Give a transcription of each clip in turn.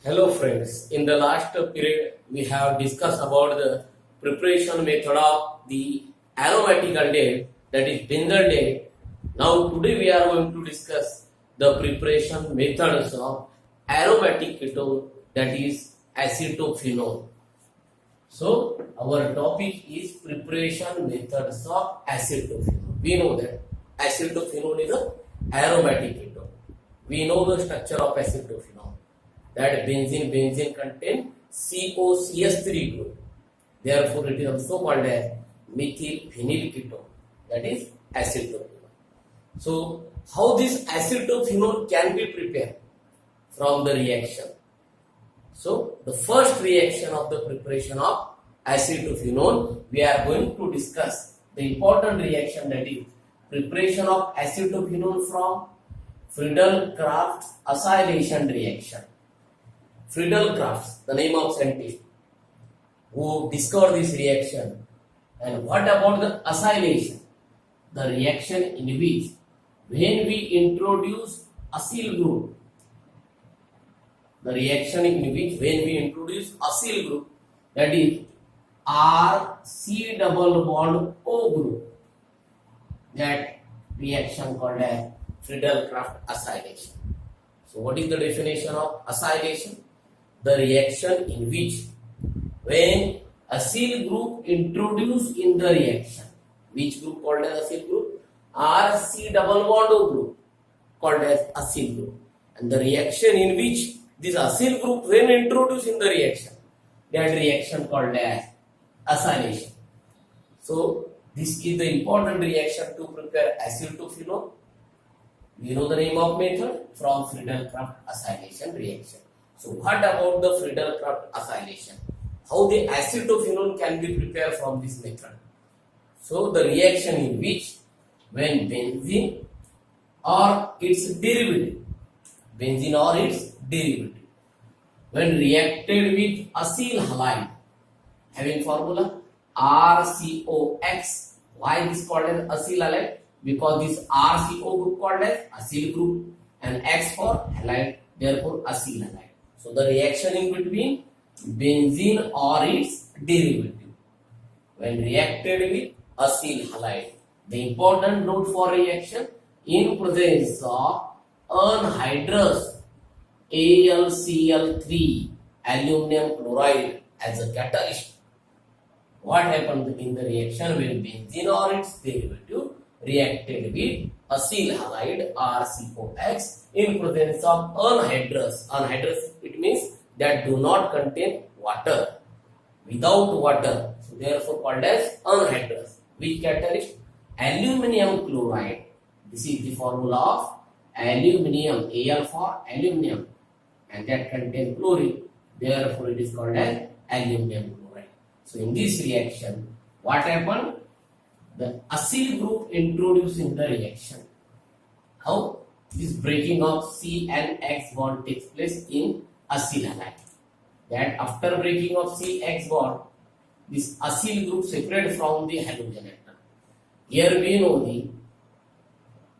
Hello friends, in the last period we have discussed about the preparation method of the aromatic aldehyd, that is benzaldehyde. Now today we are going to discuss the preparation methods of aromatic ketone, that is acetophenone. So our topic is preparation methods of acetophenone. We know that acetophenone is a aromatic ketone. We know the structure of acetophenone, that benzene contain COCH3 group. Therefore, it is also called as methyl phenyl ketone, that is acetophenone. So, how this acetophenone can be prepared from the reaction? So, the first reaction of the preparation of acetophenone, we are going to discuss the important reaction, that is preparation of acetophenone from Friedel-Crafts acylation reaction. Friedel-Crafts, the name of scientist who discovered this reaction. And what about the acylation? The reaction in which when we introduce acyl group, the reaction in which when we introduce acyl group, that is RC double bond O group, that reaction called as Friedel-Crafts acylation. So what is the definition of acylation? The reaction in which when acyl group introduced in the reaction, which group called as acyl group? RC double bond O group, called as acyl group. And the reaction in which this acyl group when introduced in the reaction, that reaction called as acylation. So this is the important reaction to prepare acetophenone. We know the name of method from Friedel-Crafts acylation reaction. So what about the Friedel-Crafts acylation? How the acetophenone can be prepared from this method? So the reaction in which when benzene or its derivative, when reacted with acyl halide having formula RCOX, why this called as acyl halide? Because this RCO group called as acyl group and X for halide, therefore acyl halide. So the reaction in between benzene or its derivative when reacted with acyl halide. The important note for reaction in presence of anhydrous AlCl3 aluminum chloride as a catalyst. What happened in the reaction when benzene or its derivative reacted with acyl halide RCOX in presence of anhydrous? Anhydrous, it means that do not contain water, without water. So therefore called as anhydrous. Which catalyst? Aluminium chloride. This is the formula of aluminium, Al for aluminium, and that contains chlorine. Therefore it is called as aluminium chloride. So in this reaction, what happened? The acyl group introduced in the reaction. How? This breaking of C and X bond takes place in acyl halide. That after breaking of CX bond, this acyl group separated from the halogen atom. Here we know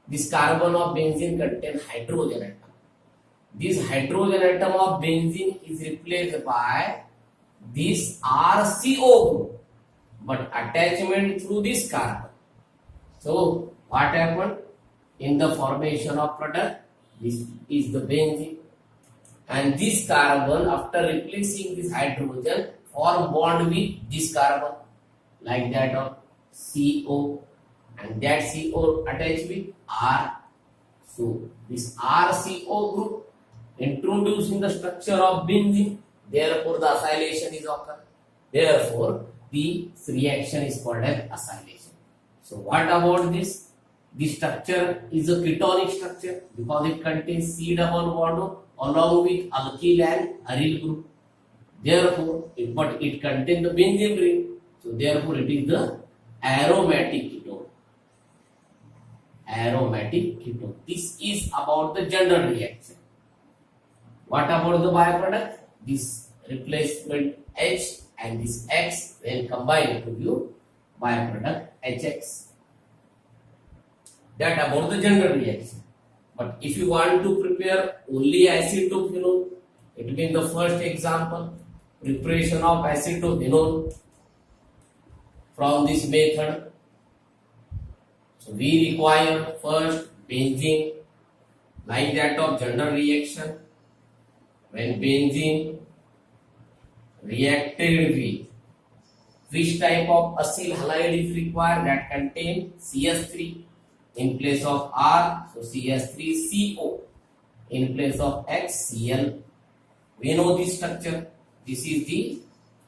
this carbon of benzene contains hydrogen atom. This hydrogen atom of benzene is replaced by this RCO group, but attachment through this carbon. So what happened in the formation of product? This is the benzene, and this carbon after replacing this hydrogen form bond with this carbon, like that of CO, and that CO attached with R. So this RCO group introduced in the structure of benzene, therefore the acylation is occurred. Therefore this reaction is called as acylation. So what about this? This structure is a ketonic structure because it contains C double bond O along with alkyl and aryl group. Therefore, it contains the benzene ring. So therefore it is the aromatic ketone. Aromatic ketone. This is about the general reaction. What about the byproduct? This replacement H and this X when combined to give byproduct HX. That about the general reaction. But if you want to prepare only acetophenone, It will be the first example, preparation of acetophenone from this method. So we require first benzene, like that of general reaction. When benzene reacted with which type of acyl halide is required, that contain CH3 in place of R, so CH3CO in place of HCl. We know this structure. This is the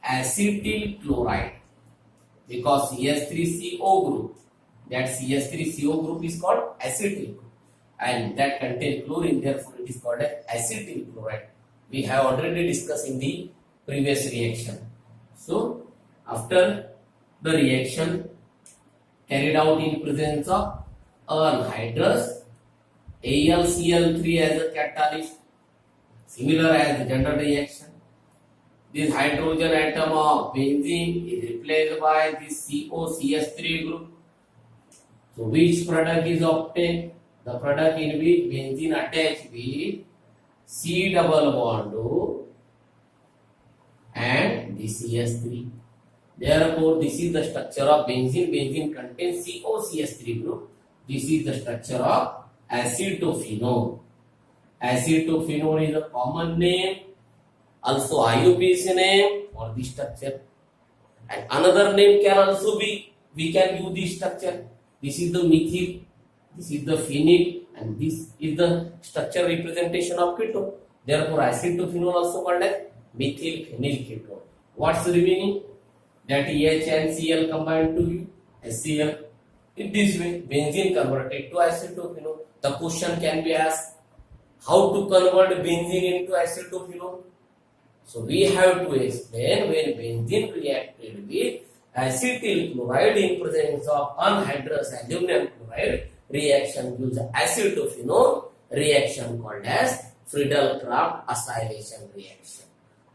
acetyl chloride because CH3CO group, that CH3CO group is called acetyl group and that contains chlorine, therefore it is called acetyl chloride. We have already discussed in the previous reaction. So after the reaction carried out in presence of anhydrous AlCl3 as a catalyst, similar as the general reaction, this hydrogen atom of benzene is replaced by this COCH3 group. So which product is obtained? The product in which benzene attached with C double bond O and the CH3. Therefore, this is the structure of benzene. Benzene contains COCH3 group. This is the structure of acetophenone. Acetophenone is a common name, also IUPAC name for this structure. And another name can also be, we can use this structure. This is the methyl, this is the phenyl, and this is the structure representation of ketone. Therefore, acetophenone also called as methyl phenyl ketone. What's the remaining? That H and Cl combined to HCl. In this way, benzene converted to acetophenone. The question can be asked, how to convert benzene into acetophenone? So we have to explain when benzene reacted with acetyl chloride in presence of anhydrous aluminum chloride, reaction gives acetophenone, reaction called as Friedel-Crafts acylation reaction.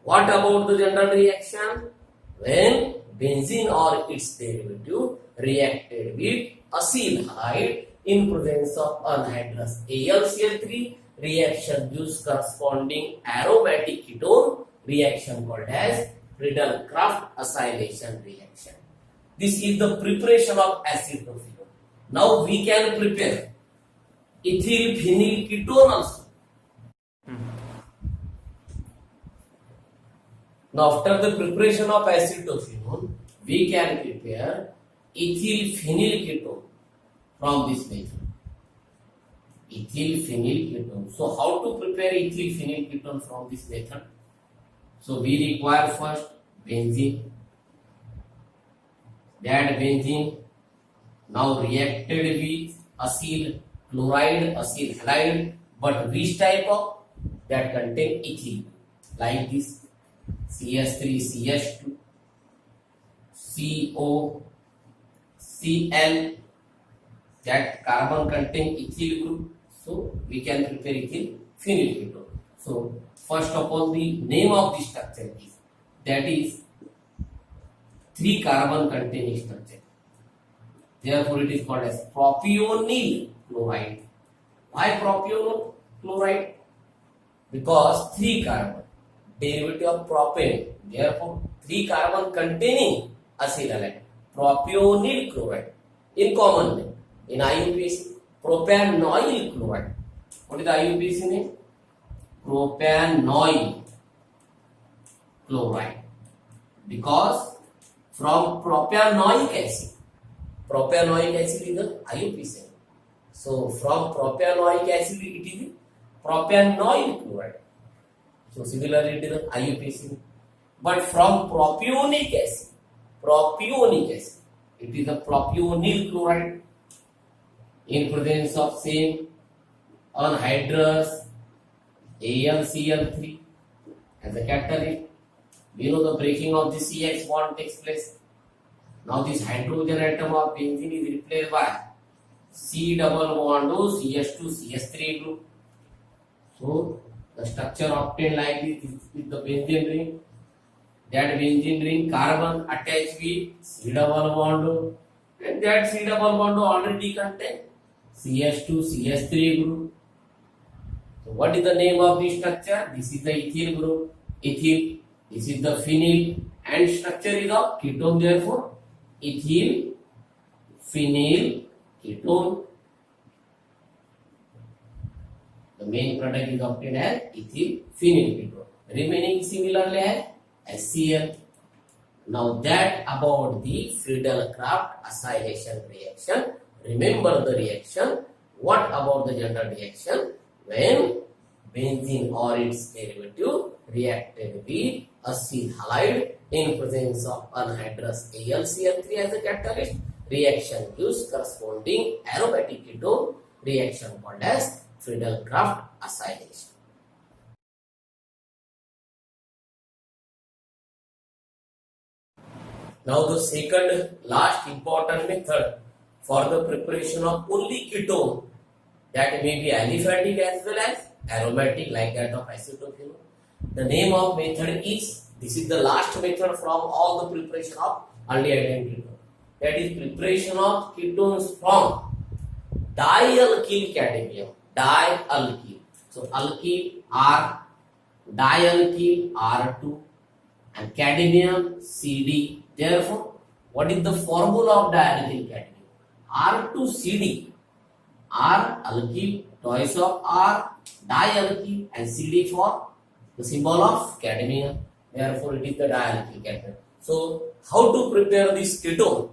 What about the general reaction? When benzene or its derivative reacted with acyl halide in presence of anhydrous AlCl3, reaction gives corresponding aromatic ketone, reaction called as Friedel-Crafts acylation reaction. This is the preparation of acetophenone. Now we can prepare ethyl phenyl ketone also. Now after the preparation of acetophenone, we can prepare ethyl phenyl ketone from this method. Ethyl phenyl ketone. So how to prepare ethyl phenyl ketone from this method? So we require first benzene. That benzene now reacted with acyl chloride, acyl halide, but which type of? That contain ethyl, like this CH3CH2 COCl, that carbon contain ethyl group, so we can prepare ethyl phenyl ketone. So first of all, the name of the structure is, that is 3 carbon containing structure. Therefore, it is called as propionyl chloride. Why propionyl chloride? Because 3 carbon, derivative of propane. Therefore, 3 carbon containing acyl halide, propionyl chloride. In common name, in IUPAC, propanoyl chloride. What is the IUPAC name? Propanoyl chloride. Because from propanoic acid is the IUPAC. So from propanoic acid it is propanoyl chloride. So similarly it is the IUPAC. But from propionic acid, it is the propionyl chloride in presence of same anhydrous AlCl3 as a catalyst. We know the breaking of the CX bond takes place. Now this hydrogen atom of benzene is replaced by C double bond O CH2 CH3 group. So the structure obtained like this is the benzene ring. That benzene ring carbon attached with C double bond O, and that C double bond O already contains CH2 CH3 group. So what is the name of this structure? This is the ethyl group, ethyl. This is the phenyl, and structure is of ketone. Therefore, ethyl phenyl ketone. The main product is obtained as ethyl phenyl ketone. Remaining similarly as HCl. Now that about the Friedel-Crafts acylation reaction. Remember the reaction. What about the general reaction? When benzene or its derivative reacted with acyl halide in presence of anhydrous AlCl3 as a catalyst, reaction gives corresponding aromatic ketone, reaction called as Friedel-Crafts acylation. Now the second last important method for the preparation of only ketone, that may be aliphatic as well as aromatic like that of acetophenol. The name of method is, this is the last method from all the preparation of aldehyde ketone. That is preparation of ketones from dialkyl cadmium. Dialkyl. So alkyl R, dialkyl R2 and cadmium CD. Therefore, what is the formula of dialkyl cadmium? R2CD. R alkyl, twice of R, dialkyl, and CD for the symbol of cadmium. Therefore, it is the dialkyl cadmium. So, how to prepare this ketone?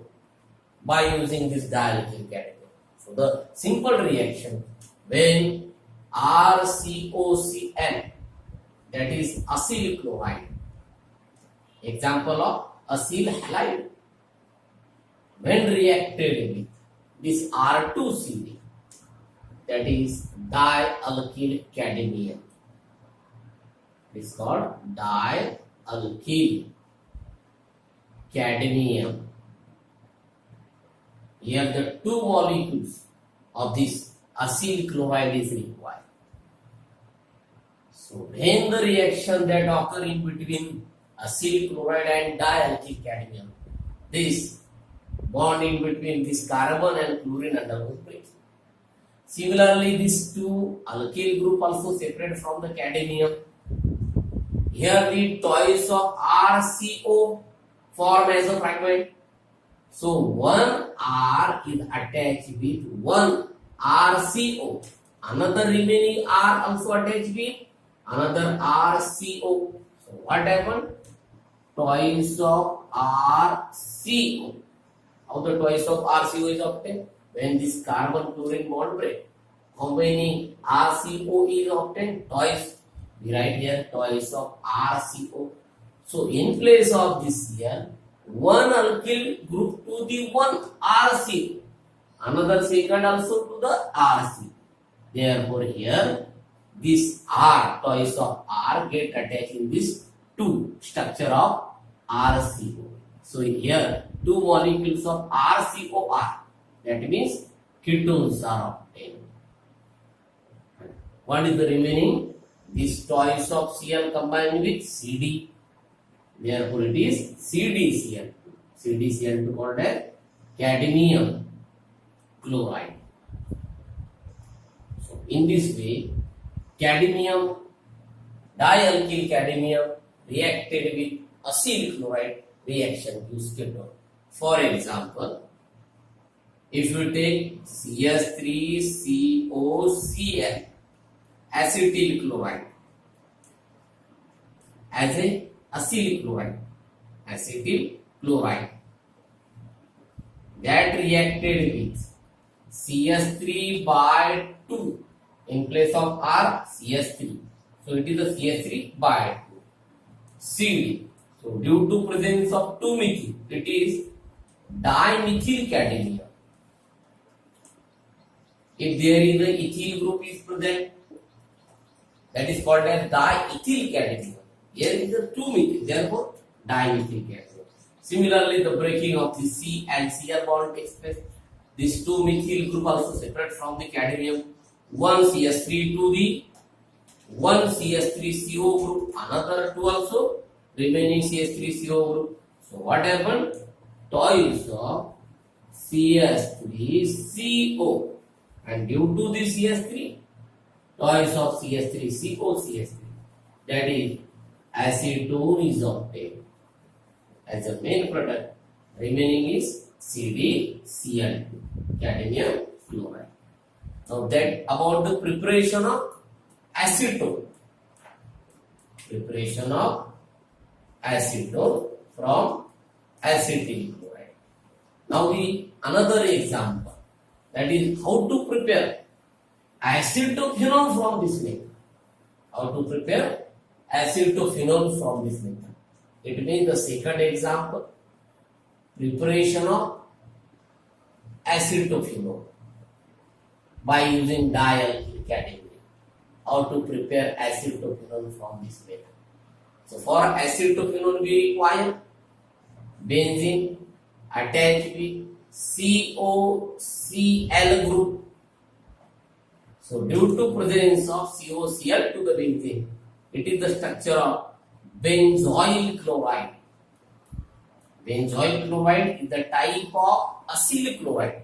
By using this dialkyl cadmium. So, the simple reaction, when RCOCl, that is acyl chloride, example of acyl halide, when reacted with this R2CD, that is dialkyl cadmium, it is called dialkyl cadmium. Here the two molecules of this acyl chloride is required. So when the reaction that occurs in between acyl chloride and dialkyl cadmium, this bond in between this carbon and chlorine undergoes breaking. Similarly, these two alkyl group also separate from the cadmium. Here the twice of RCO form as a fragment. So one R is attached with one RCO. Another remaining R also attached with another RCO. So what happened? Twice of RCO. How the twice of RCO is obtained? When this carbon chlorine bond break. How many RCO is obtained? Twice. We write here twice of RCO. So in place of this here, one alkyl group to the one RCO. Another second also to the RC. Therefore here this R, twice of R, get attached in this two structure of RCO. So here two molecules of RCO are. That means ketones are obtained. What is the remaining? This twice of Cl combined with CD. Therefore it is CdCl2. CdCl2 called as cadmium chloride. So in this way, cadmium, dialkyl cadmium reacted with acyl chloride, reaction gives ketone. For example, if you take CS3COCl acetyl chloride as a acyl chloride, that reacted with CS3 by 2 in place of R, CS3. So it is a CS3 by 2. CD. So due to presence of 2-methyl, it is dimethyl cadmium. If there is a ethyl group is present, that is called as diethyl cadmium. Here is a 2-methyl, therefore dimethyl cadmium. Similarly, the breaking of the C and Cl bond takes place. This 2-methyl group also separate from the cadmium. One CS3 to the one CS3CO group, another 2 also remaining CS3CO group. So what happened? Twice of CS3CO, and due to the CS3, twice of CS3, COCS3. That is, acetone is obtained as a main product. Remaining is CdCl2, cadmium fluoride. Now that about the preparation of acetone. Preparation of acetone from acetyl chloride. Now another example, that is how to prepare acetophenol from this method. How to prepare acetophenol from this method. It means the second example, preparation of acetophenol by using dialkyl cadmium. How to prepare acetophenol from this method. So for acetophenol we require benzene attached with COCl group. So due to presence of COCl to the benzene, it is the structure of benzoyl chloride. Benzoyl chloride is the type of acyl chloride.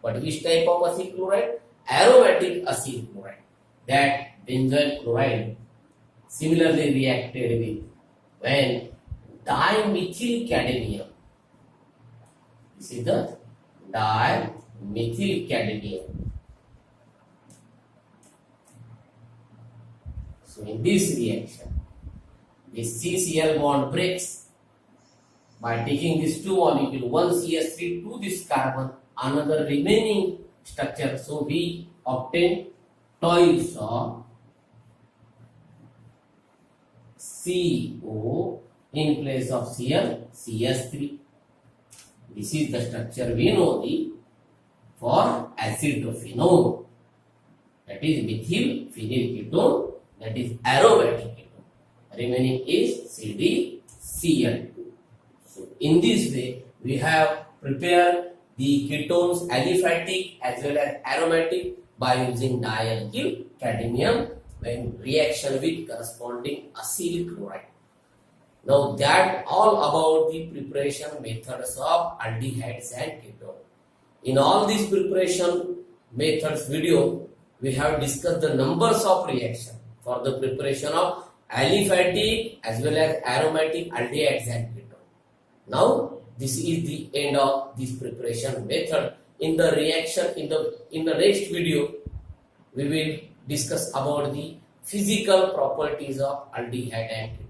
But which type of acyl chloride? Aromatic acyl chloride. That benzoyl chloride similarly reacted with when dimethyl cadmium. This is the dimethyl cadmium. So in this reaction, this CCl bond breaks by taking these two molecules, one CS3 to this carbon, another remaining structure. So we obtain twice of CO in place of Cl, CS3. This is the structure we know for acetophenol. That is methyl phenyl ketone, that is aromatic ketone. Remaining is CdCl2. So in this way, we have prepared the ketones aliphatic as well as aromatic by using dialkyl cadmium when reaction with corresponding acyl chloride. Now that all about the preparation methods of aldehydes and ketone. In all these preparation methods video, we have discussed the numbers of reaction for the preparation of aliphatic as well as aromatic aldehydes and ketone. Now this is the end of this preparation method. In the reaction, in the next video, we will discuss about the physical properties of aldehyde and ketone.